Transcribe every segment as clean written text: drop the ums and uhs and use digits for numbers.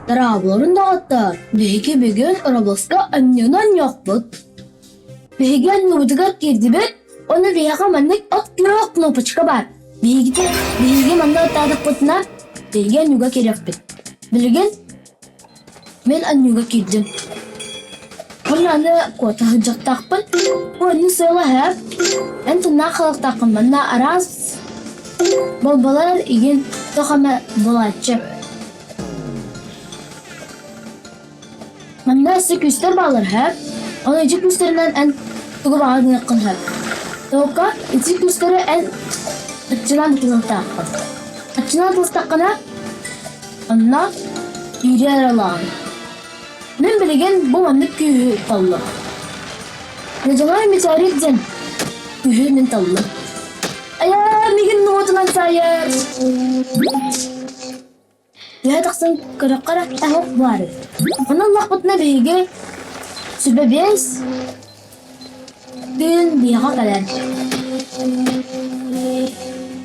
Tarabların dağıttar. Begi begen Roblox'a anyonan yokbut. Begi anyobudugat girdi bet. Onu beyağa mannek at yok knopachka bar. Begi manna atadık butuna. Begi anyuga kerek bet. Bilgen men anyuga girdim. Onlarla kota hıcak takpın. Onu söyle hep. Enti nakılık takın manna araz. Bolbalar igen tohama bulatçı. Manna sık üstler bağlar hep. Onu icik üstlerinden en tuğu bağlı yakın hep. Toka icik üstleri en açılan tuğu takın. Açılan tuğu takına onunla yürüyer alan. Ben bilgen bu manlık kühü tallı. Necalar müsaade edin. Kühü min tallı. Ayah, mungkin nutulan saya. Dia taksan kara-kara tahok var. Onun lakbutna bege. Sebebes. Din dia kadar.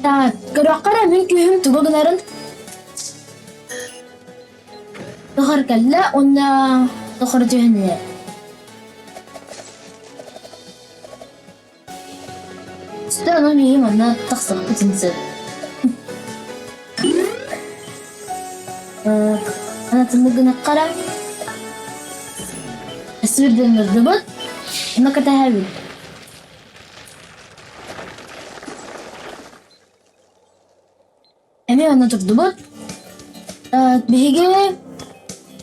Ta kara-kara mungkin tuh beneran. Tukhar kalla, ona tukhar tuhnya. Stano niye mana taksak kutinse. Ana tunduguna qara. Asbirden nurdubut. Ana katahabi. Emi ana turdubut. Bihige.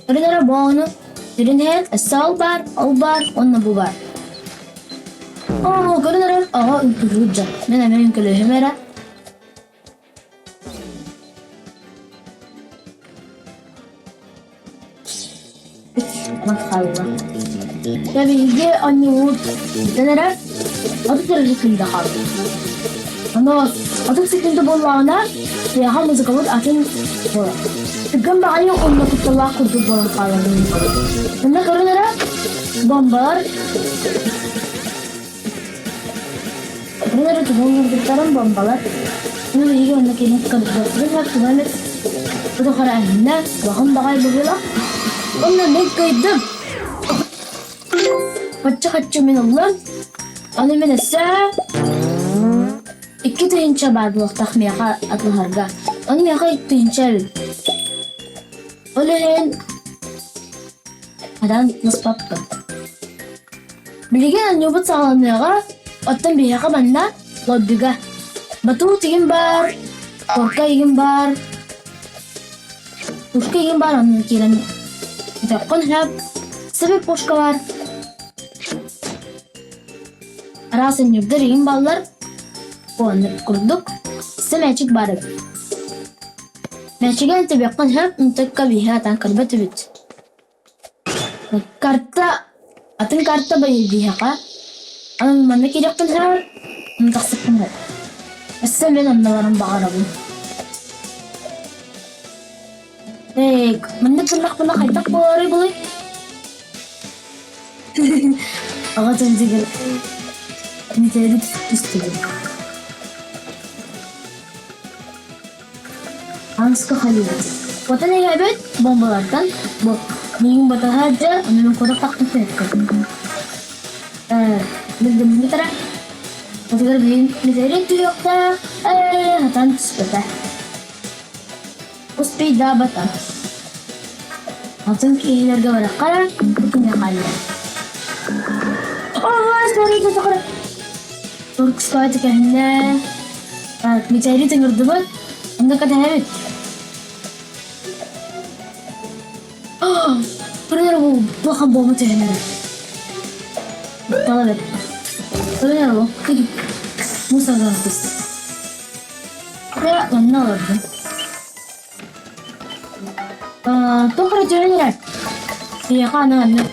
Rinara bono. Rinhet asal bar, onna bu bar. Rinara. Rujja. Nena men kulu hemera. Maşallah. Tabii ki anne o neler? Adı tercihinde kaldı. Ama adı sıkıntı bollağına ya hamızı kabul atın bola. Tıkan bağlı onunla kutsallah kurdu bola kaldı. Bunda karınlara bombalar. Karınlara tuğumurduklarım bombalar. Bunu iyi onunla kendisi kalıplaştırır. Hakkı böyle bu da kararında bakın bakay boğula. Onunla ne kaydım? Kaçı minallah. Onu minesse. İki tüyünçe bardı vaktak miyaka atıl harga. Onu miyaka iki tüyünçe bil. Olehin. Adan nasıl papka. Bilgen anyobut sağlanmaya. Ottan miyaka banda. Lodbiga. Batu tigin bar. Korka igin bar. Korka igin bar onun kiran. Takon hep sebep boşka var. Arasın yurdarayım ballar. Onu kurduk. Semeçik barık. Meçigen tebekon hep untukka bihatan karbet bit. Karta atın karta bayır bihaka. Anın manna kirekon hep untaksıkın hep. Esse ben onların bağırabım. Mana pernah kaitak boleh boleh. Aku cantik. Ini jadi istilah. Hans ke Khalid. Watan yang hebat bombalardan bu minggu batal haja memang kurang tak efektif. Benda tera. Maksudnya begini jadi tu yok ta. Hatan sepeda. Uspida bata. Langsung kinerja barakara punya kalian. Sorry kita kena. Turk sekali kehnya. Mencari tengger debat. Anda kata habit. Benar bu bahkan bom macam ni. Tahu tak? Benar bu. Musa gantis. Kayak mana lagi? Tuh kerjanya iya kan aneh.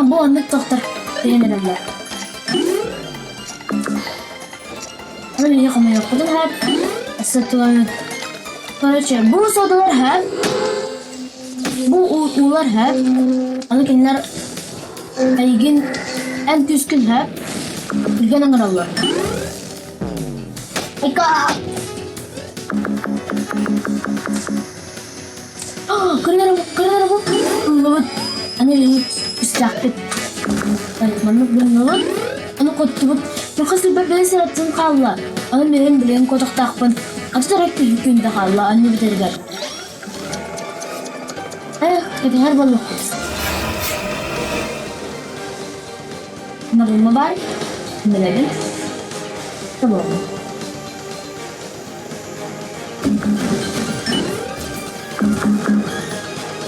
Bu aneh dokter ini adalah ini ya kamu ya kudu hep sesuatu kerja bu saudara hep bu ular hep anu kenler kaygin en küskün hep bilgen angar Allah Ika Keren bu. Nubut. Ana lihat istakit. Manuk dan nubut. Ana kotubut. Makasih ben serattım kalla. Ana benim bilen kotak takpın. Atı tarak yükünde kalla. Anne biterler. Hadi her balık. Narılma var. Bilelim. Tamam.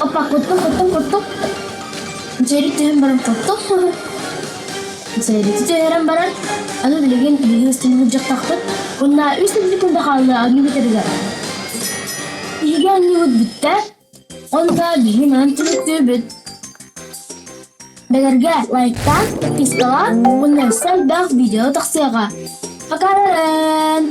Opa, kotuk. Jadi tuh barang kotuk. Jadi tuh heran barang. Anu bilagin istimewa hujak takut. Kunda üstüne kunda kaldı. Anu bitirdi. İlgen yut bitti. Onda bilgin antılık tübüt. Begerge like-tan, install, kunda isel bak video taksiyaga. Pakaran.